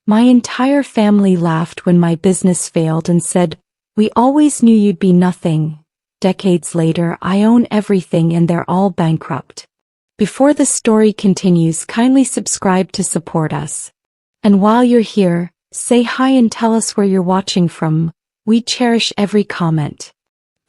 My entire family laughed when my business failed and said, "We always knew you'd be nothing." Decades later, I own everything and they're all bankrupt. Before the story continues, kindly subscribe to support us. And while you're here, say hi and tell us where you're watching from. We cherish every comment.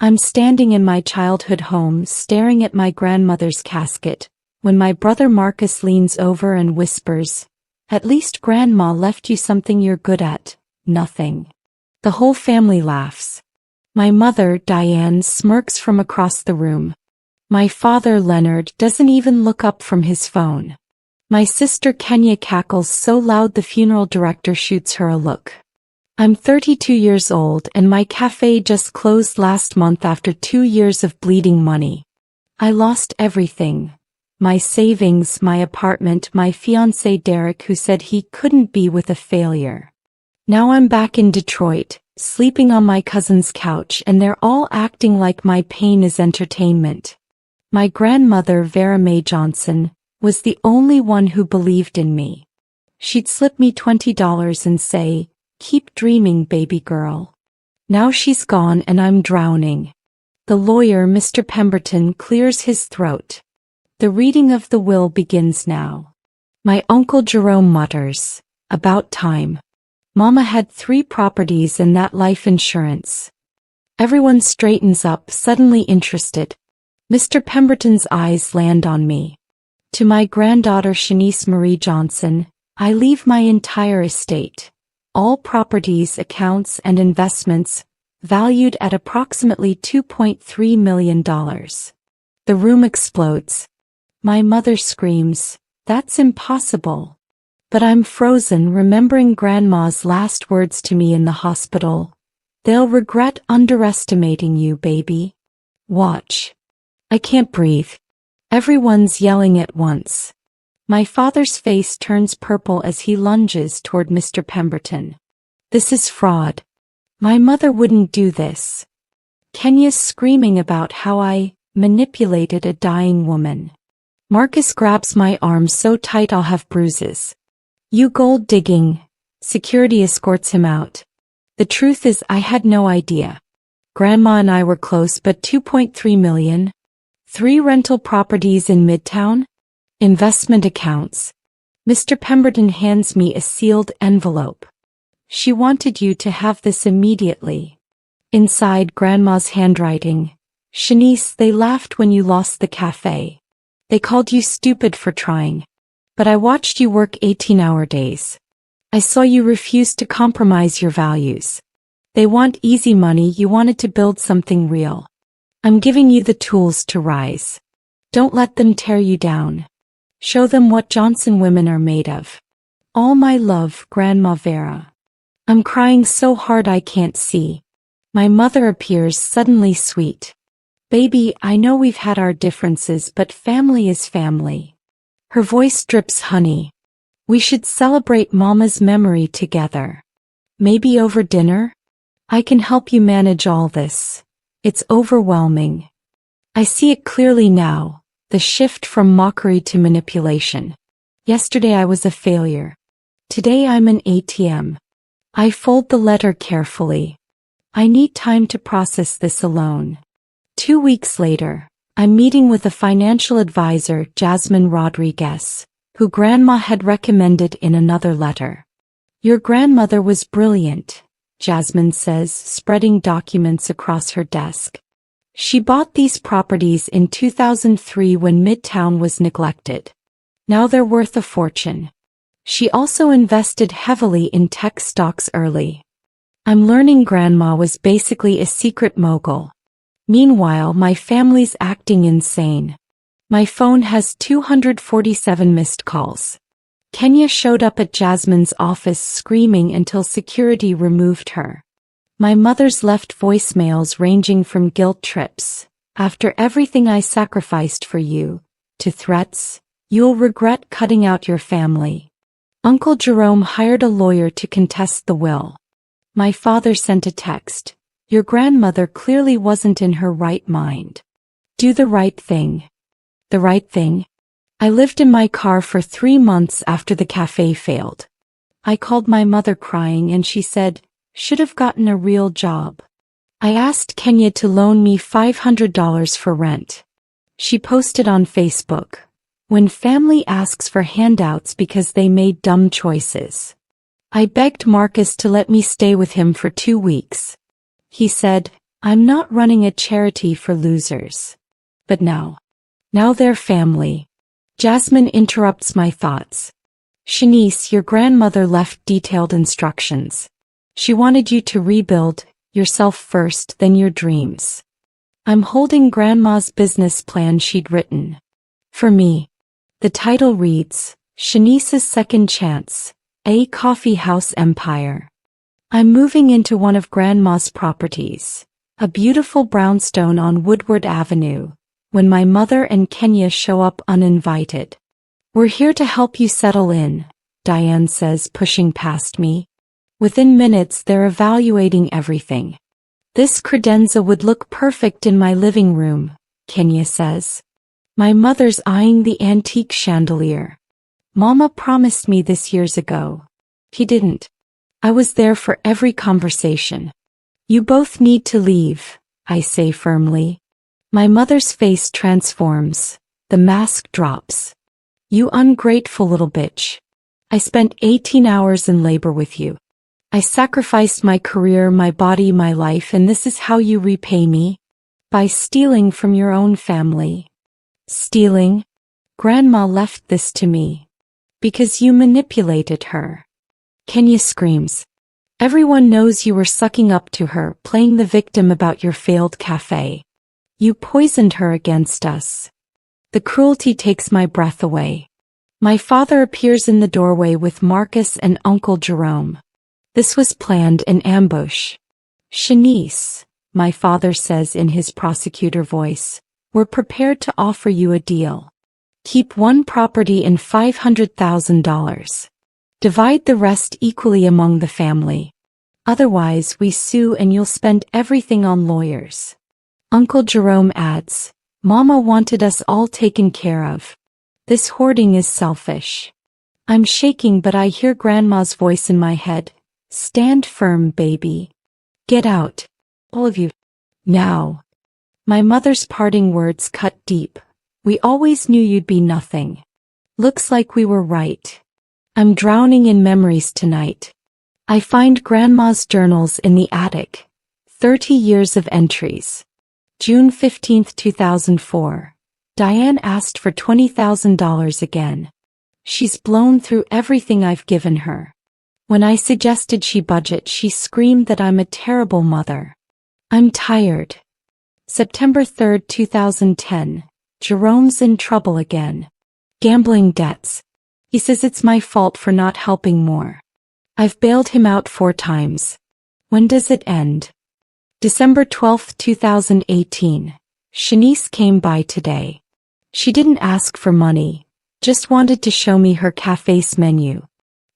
I'm standing in my childhood home staring at my grandmother's casket, when my brother Marcus leans over and whispers, "At least Grandma left you something you're good at." Nothing. The whole family laughs. My mother, Diane, smirks from across the room. My father, Leonard, doesn't even look up from his phone. My sister Kenya cackles so loud the funeral director shoots her a look. I'm 32 years old and my cafe just closed last month after 2 years of bleeding money. I lost everything. My savings, my apartment, my fiancé Derek who said he couldn't be with a failure. Now I'm back in Detroit, sleeping on my cousin's couch and they're all acting like my pain is entertainment. My grandmother, Vera Mae Johnson, was the only one who believed in me. She'd slip me $20 and say, "Keep dreaming, baby girl." Now she's gone and I'm drowning. The lawyer, Mr. Pemberton, clears his throat. The reading of the will begins now. My Uncle Jerome mutters, "About time. Mama had 3 properties and that life insurance." Everyone straightens up, suddenly interested. Mr. Pemberton's eyes land on me. To my granddaughter Shanice Marie Johnson, I leave my entire estate. All properties, accounts, and investments, valued at approximately $2.3 million. The room explodes. My mother screams, "That's impossible." But I'm frozen, remembering Grandma's last words to me in the hospital. "They'll regret underestimating you, baby. Watch." I can't breathe. Everyone's yelling at once. My father's face turns purple as he lunges toward Mr. Pemberton. "This is fraud. My mother wouldn't do this." Kenya's screaming about how I manipulated a dying woman. Marcus grabs my arm so tight I'll have bruises. "You gold digging." Security escorts him out. The truth is I had no idea. Grandma and I were close, but $2.3 million? 3 rental properties in Midtown? Investment accounts. Mr. Pemberton hands me a sealed envelope. "She wanted you to have this immediately." Inside, Grandma's handwriting. "Shanice, they laughed when you lost the cafe. They called you stupid for trying. But I watched you work 18-hour days. I saw you refuse to compromise your values. They want easy money, you wanted to build something real. I'm giving you the tools to rise. Don't let them tear you down. Show them what Johnson women are made of. All my love, Grandma Vera." I'm crying so hard I can't see. My mother appears, suddenly sweet. "Baby, I know we've had our differences, but family is family." Her voice drips honey. "We should celebrate Mama's memory together. Maybe over dinner? I can help you manage all this. It's overwhelming." I see it clearly now, the shift from mockery to manipulation. Yesterday I was a failure. Today I'm an ATM. I fold the letter carefully. I need time to process this alone. 2 weeks later, I'm meeting with a financial advisor, Jasmine Rodriguez, who Grandma had recommended in another letter. "Your grandmother was brilliant," Jasmine says, spreading documents across her desk. "She bought these properties in 2003 when Midtown was neglected. Now they're worth a fortune. She also invested heavily in tech stocks early. I'm learning Grandma was basically a secret mogul. Meanwhile, my family's acting insane. My phone has 247 missed calls. Kenya showed up at Jasmine's office screaming until security removed her. My mother's left voicemails ranging from guilt trips, "After everything I sacrificed for you," to threats, "You'll regret cutting out your family." Uncle Jerome hired a lawyer to contest the will. My father sent a text. "Your grandmother clearly wasn't in her right mind. Do the right thing." The right thing? I lived in my car for 3 months after the cafe failed. I called my mother crying and she said, should have gotten a real job. I asked Kenya to loan me $500 for rent. She posted on Facebook, when family asks for handouts because they made dumb choices. I begged Marcus to let me stay with him for 2 weeks. He said, I'm not running a charity for losers. But now they're family. Jasmine interrupts my thoughts. Shanice, your grandmother left detailed instructions. She wanted you to rebuild yourself first, then your dreams. I'm holding Grandma's business plan she'd written for me. The title reads, Shanice's Second Chance, a Coffee House Empire. I'm moving into one of Grandma's properties, a beautiful brownstone on Woodward Avenue, when my mother and Kenya show up uninvited. We're here to help you settle in, Diane says, pushing past me. Within minutes they're evaluating everything. This credenza would look perfect in my living room, Kenya says. My mother's eyeing the antique chandelier. Mama promised me this years ago. He didn't. I was there for every conversation. You both need to leave, I say firmly. My mother's face transforms. The mask drops. You ungrateful little bitch. I spent 18 hours in labor with you. I sacrificed my career, my body, my life, and this is how you repay me? By stealing from your own family. Stealing? Grandma left this to me. Because you manipulated her. Kenya screams. Everyone knows you were sucking up to her, playing the victim about your failed cafe. You poisoned her against us. The cruelty takes my breath away. My father appears in the doorway with Marcus and Uncle Jerome. This was planned, an ambush. Shanice, my father says in his prosecutor voice, we're prepared to offer you a deal. Keep one property and $500,000. Divide the rest equally among the family. Otherwise we sue and you'll spend everything on lawyers. Uncle Jerome adds, Mama wanted us all taken care of. This hoarding is selfish. I'm shaking, but I hear Grandma's voice in my head. Stand firm, baby. Get out. All of you. Now. My mother's parting words cut deep. We always knew you'd be nothing. Looks like we were right. I'm drowning in memories tonight. I find Grandma's journals in the attic. 30 years of entries. June 15, 2004. Diane asked for $20,000 again. She's blown through everything I've given her. When I suggested she budget, she screamed that I'm a terrible mother. I'm tired. September 3, 2010. Jerome's in trouble again. Gambling debts. He says it's my fault for not helping more. I've bailed him out 4 times. When does it end? December 12, 2018. Shanice came by today. She didn't ask for money, just wanted to show me her cafe's menu.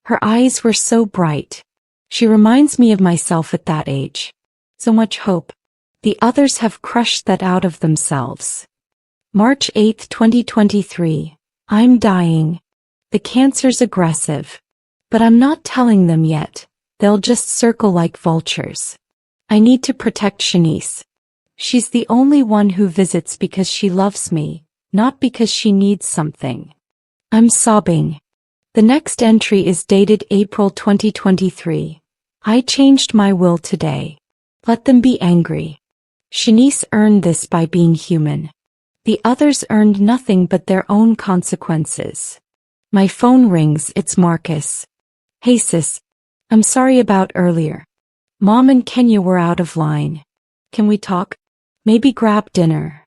Her eyes were so bright. She reminds me of myself at that age. So much hope. The others have crushed that out of themselves. March 8, 2023. I'm dying. The cancer's aggressive. But I'm not telling them yet. They'll just circle like vultures. I need to protect Shanice. She's the only one who visits because she loves me, not because she needs something. I'm sobbing. The next entry is dated April 2023. I changed my will today. Let them be angry. Shanice earned this by being human. The others earned nothing but their own consequences. My phone rings, it's Marcus. Hey sis. I'm sorry about earlier. Mom and Kenya were out of line. Can we talk? Maybe grab dinner.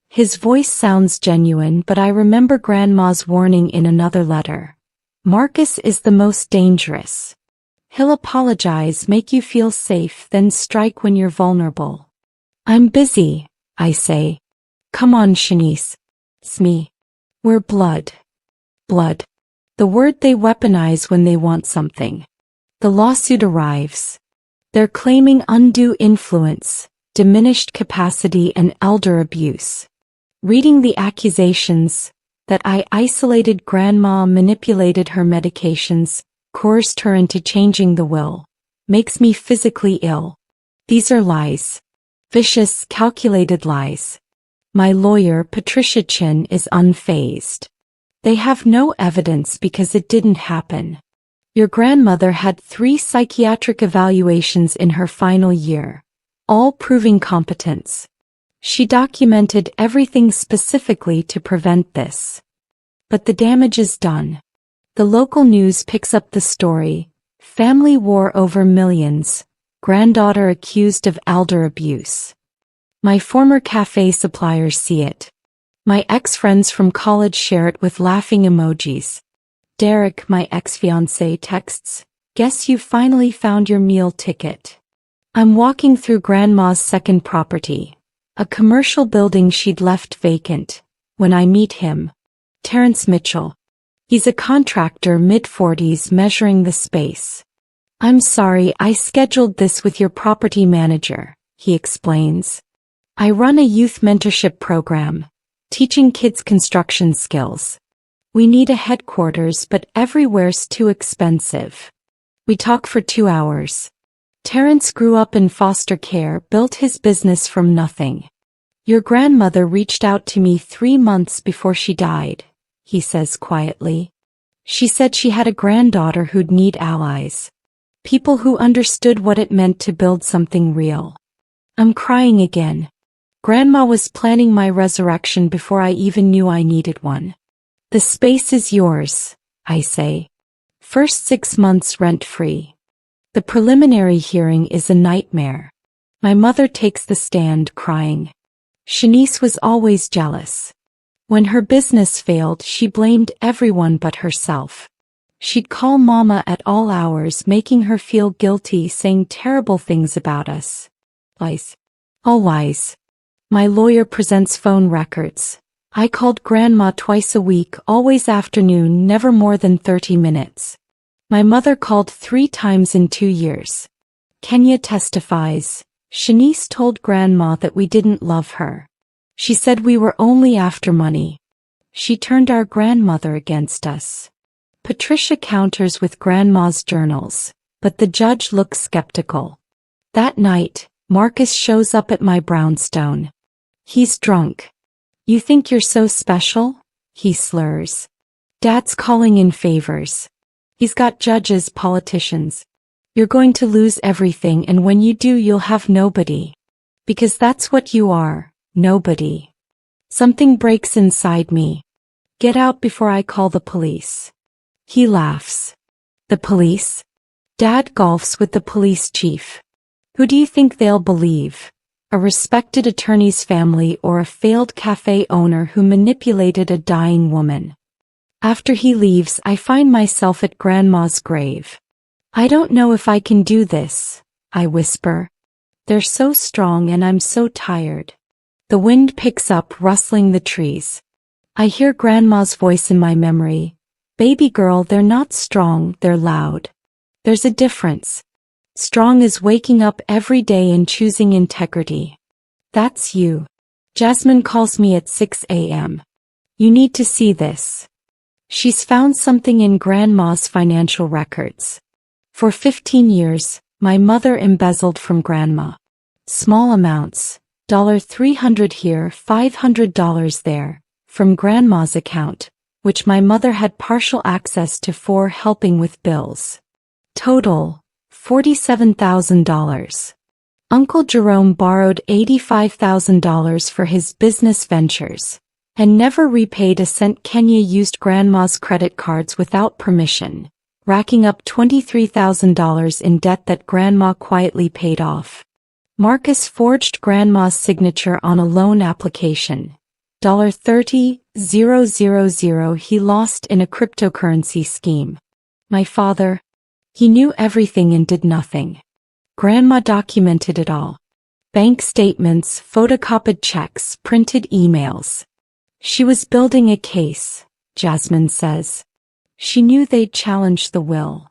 His voice sounds genuine, but I remember Grandma's warning in another letter. Marcus is the most dangerous. He'll apologize, make you feel safe, then strike when you're vulnerable. I'm busy, I say. Come on, Shanice. It's me. We're blood. Blood. The word they weaponize when they want something. The lawsuit arrives. They're claiming undue influence, diminished capacity, and elder abuse. Reading the accusations, that I isolated Grandma, manipulated her medications, coerced her into changing the will, makes me physically ill. These are lies. Vicious, calculated lies. My lawyer, Patricia Chin, is unfazed. They have no evidence because it didn't happen. Your grandmother had 3 psychiatric evaluations in her final year, all proving competence. She documented everything specifically to prevent this. But the damage is done. The local news picks up the story. Family war over millions. Granddaughter accused of elder abuse. My former cafe suppliers see it. My ex-friends from college share it with laughing emojis. Derek, my ex-fiancé, texts, "Guess you finally found your meal ticket." I'm walking through Grandma's second property, a commercial building she'd left vacant, when I meet him. Terrence Mitchell. He's a contractor, mid-40s, measuring the space. "I'm sorry, I scheduled this with your property manager," he explains. "I run a youth mentorship program, teaching kids construction skills. We need a headquarters, but everywhere's too expensive." We talk for 2 hours. Terrence grew up in foster care, built his business from nothing. "Your grandmother reached out to me 3 months before she died," he says quietly. "She said she had a granddaughter who'd need allies. People who understood what it meant to build something real." I'm crying again. Grandma was planning my resurrection before I even knew I needed one. "The space is yours," I say. "First 6 months rent-free." The preliminary hearing is a nightmare. My mother takes the stand crying. Shanice was always jealous. When her business failed, she blamed everyone but herself. She'd call Mama at all hours, making her feel guilty, saying terrible things about us. Lies. All lies. My lawyer presents phone records. I called Grandma twice a week, always afternoon, never more than 30 minutes. My mother called 3 times in 2 years. Kenya testifies. Shanice told Grandma that we didn't love her. She said we were only after money. She turned our grandmother against us. Patricia counters with Grandma's journals, but the judge looks skeptical. That night, Marcus shows up at my brownstone. He's drunk. "You think you're so special?" he slurs. "Dad's calling in favors. He's got judges, politicians. You're going to lose everything, and when you do, you'll have nobody. Because that's what you are, nobody." Something breaks inside me. "Get out before I call the police." He laughs. "The police?" Dad golfs with the police chief. "Who do you think they'll believe? A respected attorney's family or a failed cafe owner who manipulated a dying woman?" After he leaves, I find myself at Grandma's grave. "I don't know if I can do this," I whisper. "They're so strong and I'm so tired." The wind picks up, rustling the trees. I hear Grandma's voice in my memory. "Baby girl, they're not strong, they're loud. There's a difference. Strong is waking up every day and choosing integrity. That's you." Jasmine calls me at 6 a.m. "You need to see this." She's found something in Grandma's financial records. For 15 years, my mother embezzled from Grandma. Small amounts, $300 here, $500 there, from Grandma's account, which my mother had partial access to for helping with bills. Total, $47,000. Uncle Jerome borrowed $85,000 for his business ventures, and never repaid a cent. Kenya used Grandma's credit cards without permission, racking up $23,000 in debt that Grandma quietly paid off. Marcus forged Grandma's signature on a loan application. $30,000 he lost in a cryptocurrency scheme. My father, he knew everything and did nothing. Grandma documented it all. Bank statements, photocopied checks, printed emails. She was building a case, Jasmine says. She knew they'd challenge the will.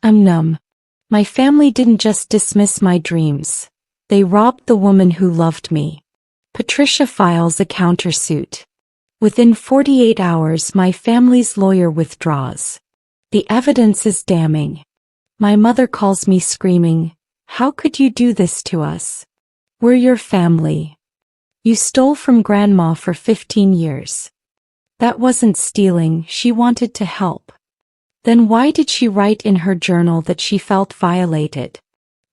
I'm numb. My family didn't just dismiss my dreams. They robbed the woman who loved me. Patricia files a countersuit. Within 48 hours, my family's lawyer withdraws. The evidence is damning. My mother calls me screaming, "How could you do this to us? We're your family. You stole from Grandma for 15 years. That wasn't stealing, she wanted to help." Then why did she write in her journal that she felt violated?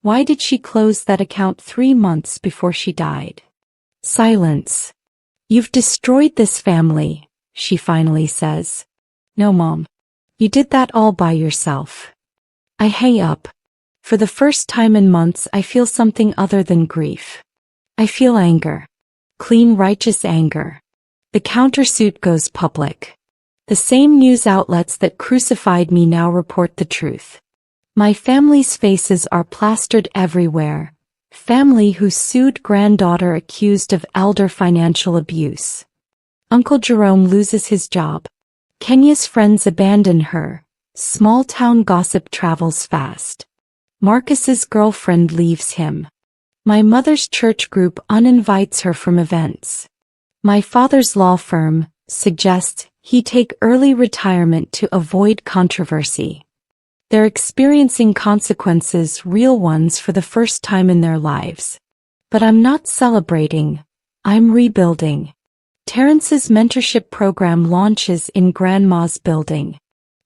Why did she close that account 3 months before she died? Silence. "You've destroyed this family," she finally says. "No, Mom. You did that all by yourself." I hang up. For the first time in months I feel something other than grief. I feel anger. Clean, righteous anger. The countersuit goes public. The same news outlets that crucified me now report the truth. My family's faces are plastered everywhere. Family who sued granddaughter accused of elder financial abuse. Uncle Jerome loses his job. Kenya's friends abandon her. Small-town gossip travels fast. Marcus's girlfriend leaves him. My mother's church group uninvites her from events. My father's law firm suggests he take early retirement to avoid controversy. They're experiencing consequences, real ones, for the first time in their lives. But I'm not celebrating. I'm rebuilding. Terrence's mentorship program launches in Grandma's building.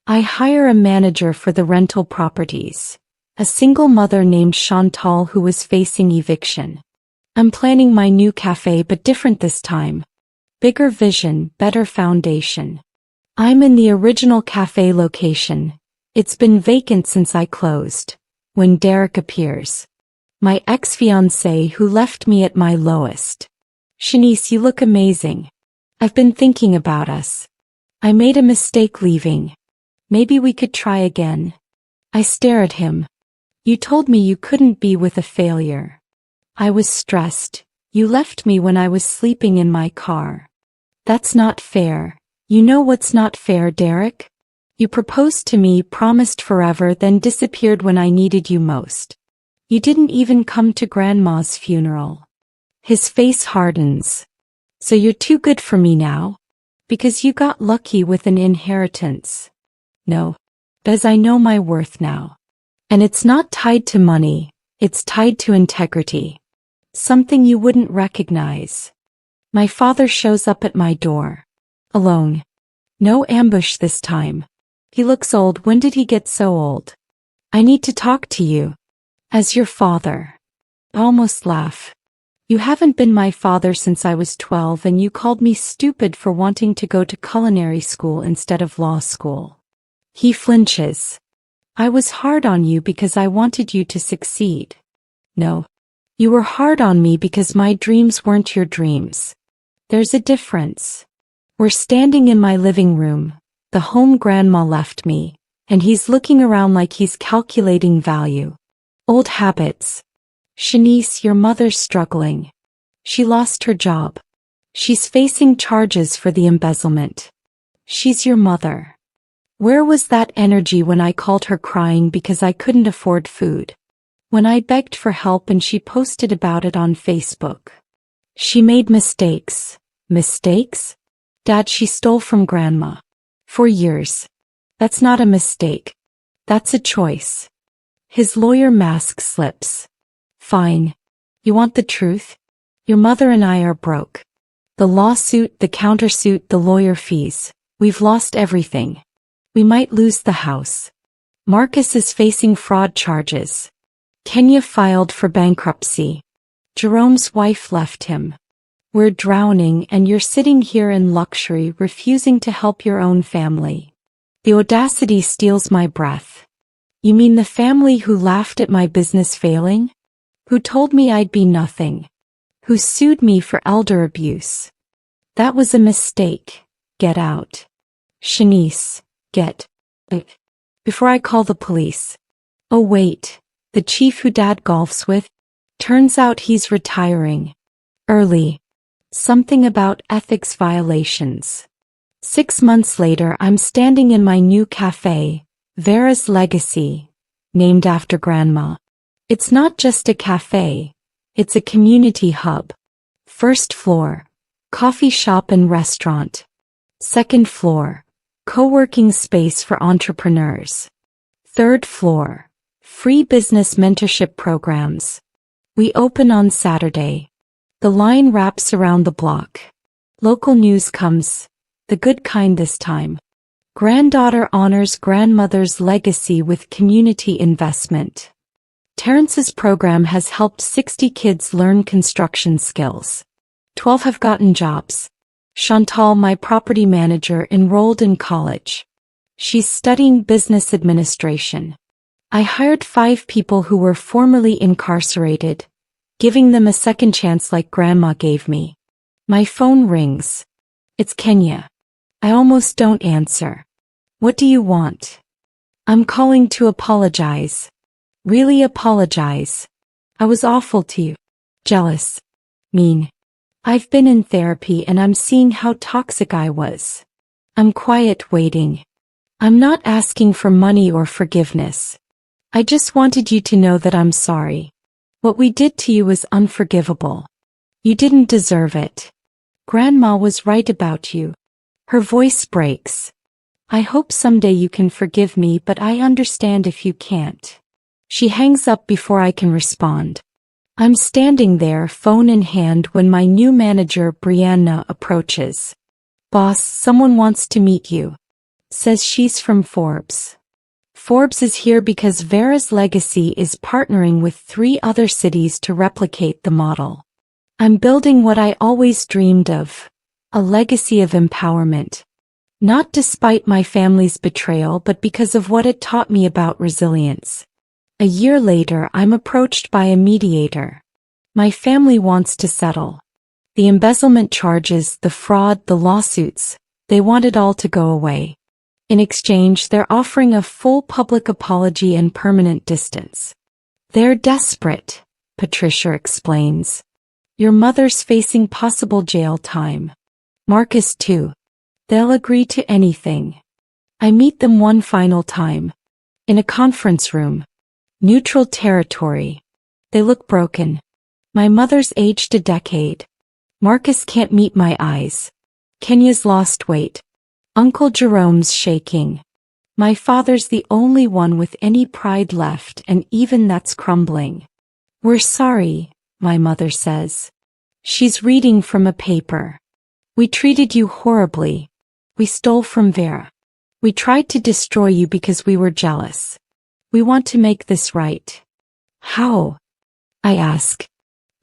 I hire a manager for the rental properties. A single mother named Chantal who was facing eviction. I'm planning my new cafe, but different this time. Bigger vision, better foundation. I'm in the original cafe location. It's been vacant since I closed. When Derek appears. My ex-fiancé who left me at my lowest. "Shanice, you look amazing. I've been thinking about us. I made a mistake leaving. Maybe we could try again." I stare at him. "You told me you couldn't be with a failure." I was stressed. "You left me when I was sleeping in my car." "That's not fair." "You know what's not fair, Derek? You proposed to me, promised forever, then disappeared when I needed you most. You didn't even come to Grandma's funeral." His face hardens. "So you're too good for me now? Because you got lucky with an inheritance?" "No. Because I know my worth now. And it's not tied to money, it's tied to integrity. Something you wouldn't recognize." My father shows up at my door. Alone. No ambush this time. He looks old. When did he get so old? "I need to talk to you. As your father." I almost laugh. "You haven't been my father since I was 12, and you called me stupid for wanting to go to culinary school instead of law school." He flinches. "I was hard on you because I wanted you to succeed." "No. You were hard on me because my dreams weren't your dreams. There's a difference." We're standing in my living room, the home Grandma left me, and he's looking around like he's calculating value. Old habits. "Shanice, your mother's struggling. She lost her job. She's facing charges for the embezzlement. She's your mother. Where was that energy when I called her crying because I couldn't afford food? When I begged for help and she posted about it on Facebook? She made mistakes." "Mistakes? Dad, she stole from Grandma. For years. That's not a mistake. That's a choice." His lawyer mask slips. "Fine. You want the truth? Your mother and I are broke. The lawsuit, the countersuit, the lawyer fees. We've lost everything. We might lose the house. Marcus is facing fraud charges. Kenya filed for bankruptcy. Jerome's wife left him. We're drowning, and you're sitting here in luxury, refusing to help your own family." The audacity steals my breath. "You mean the family who laughed at my business failing? Who told me I'd be nothing? Who sued me for elder abuse? That was a mistake. Get out. Shanice, get out. Before I call the police." "Oh wait, the chief who Dad golfs with? Turns out he's retiring. Early. Something about ethics violations." 6 months later, I'm standing in my new cafe, Vera's Legacy, named after Grandma. It's not just a cafe, it's a community hub. First floor, coffee shop and restaurant. Second floor, co-working space for entrepreneurs. Third floor, free business mentorship programs. We open on Saturday. The line wraps around the block. Local news comes, the good kind this time. Granddaughter honors grandmother's legacy with community investment. Terrence's program has helped 60 kids learn construction skills. 12 have gotten jobs. Chantal, my property manager, enrolled in college. She's studying business administration. I hired 5 people who were formerly incarcerated, giving them a second chance like Grandma gave me. My phone rings. It's Kenya. I almost don't answer. What do you want? I'm calling to apologize. Really apologize. I was awful to you. Jealous. Mean. I've been in therapy and I'm seeing how toxic I was. I'm quiet waiting. I'm not asking for money or forgiveness. I just wanted you to know that I'm sorry. What we did to you was unforgivable. You didn't deserve it. Grandma was right about you. Her voice breaks. I hope someday you can forgive me, but I understand if you can't. She hangs up before I can respond. I'm standing there, phone in hand, when my new manager, Brianna, approaches. Boss, someone wants to meet you. Says she's from Forbes. Forbes is here because Vera's legacy is partnering with 3 other cities to replicate the model. I'm building what I always dreamed of. A legacy of empowerment. Not despite my family's betrayal, but because of what it taught me about resilience. A year later, I'm approached by a mediator. My family wants to settle. The embezzlement charges, the fraud, the lawsuits, they want it all to go away. In exchange, they're offering a full public apology and permanent distance. They're desperate, Patricia explains. Your mother's facing possible jail time. Marcus too. They'll agree to anything. I meet them one final time. In a conference room. Neutral territory. They look broken. My mother's aged a decade. Marcus can't meet my eyes. Kenya's lost weight. Uncle Jerome's shaking. My father's the only one with any pride left, and even that's crumbling. We're sorry, my mother says. She's reading from a paper. We treated you horribly. We stole from Vera. We tried to destroy you because we were jealous. We want to make this right. How? I ask.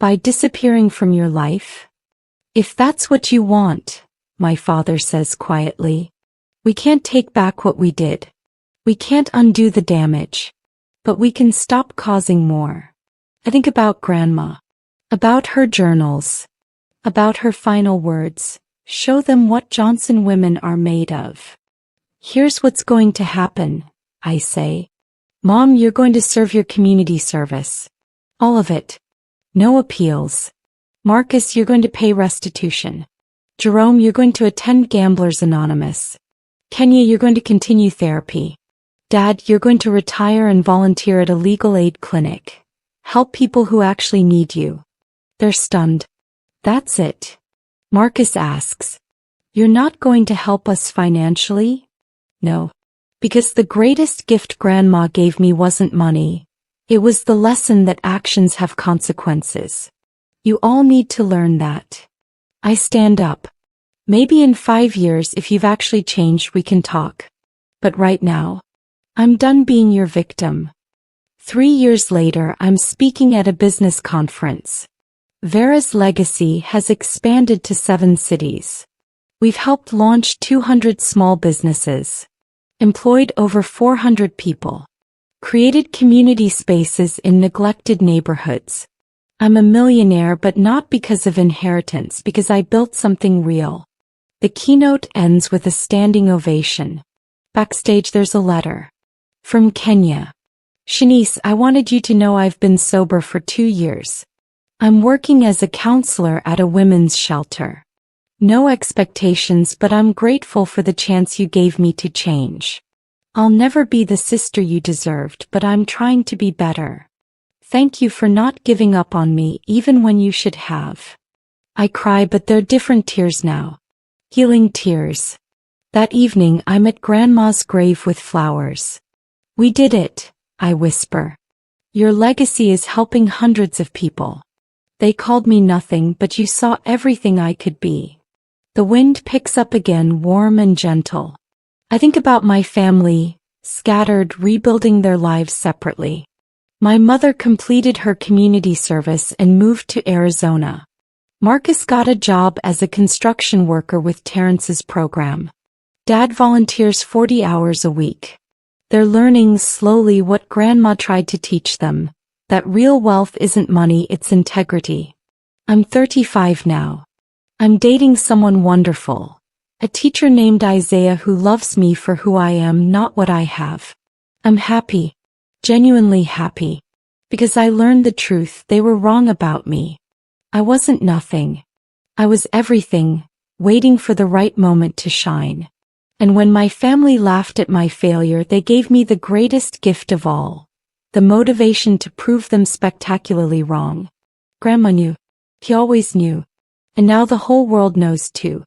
By disappearing from your life? If that's what you want, my father says quietly. We can't take back what we did. We can't undo the damage. But we can stop causing more. I think about Grandma. About her journals. About her final words. Show them what Johnson women are made of. Here's what's going to happen, I say. Mom, you're going to serve your community service. All of it. No appeals. Marcus, you're going to pay restitution. Jerome, you're going to attend Gamblers Anonymous. Kenya, you're going to continue therapy. Dad, you're going to retire and volunteer at a legal aid clinic. Help people who actually need you. They're stunned. That's it. Marcus asks. You're not going to help us financially? No. Because the greatest gift Grandma gave me wasn't money. It was the lesson that actions have consequences. You all need to learn that. I stand up. Maybe in 5 years, if you've actually changed, we can talk. But right now, I'm done being your victim. 3 years later, I'm speaking at a business conference. Vera's legacy has expanded to 7 cities. We've helped launch 200 small businesses. Employed over 400 people. Created community spaces in neglected neighborhoods. I'm a millionaire, but not because of inheritance, because I built something real. The keynote ends with a standing ovation. Backstage there's a letter. From Kenya. Shanice, I wanted you to know I've been sober for 2 years. I'm working as a counselor at a women's shelter. No expectations, but I'm grateful for the chance you gave me to change. I'll never be the sister you deserved, but I'm trying to be better. Thank you for not giving up on me even when you should have. I cry, but they're different tears now. Healing tears. That evening I'm at Grandma's grave with flowers. We did it, I whisper. Your legacy is helping hundreds of people. They called me nothing, but you saw everything I could be. The wind picks up again, warm and gentle. I think about my family, scattered, rebuilding their lives separately. My mother completed her community service and moved to Arizona. Marcus got a job as a construction worker with Terrence's program. Dad volunteers 40 hours a week. They're learning slowly what Grandma tried to teach them, that real wealth isn't money, it's integrity. I'm 35 now. I'm dating someone wonderful, a teacher named Isaiah who loves me for who I am, not what I have. I'm happy, genuinely happy, because I learned the truth. They were wrong about me. I wasn't nothing. I was everything, waiting for the right moment to shine. And when my family laughed at my failure, they gave me the greatest gift of all, the motivation to prove them spectacularly wrong. Grandma knew. He always knew. And now the whole world knows too.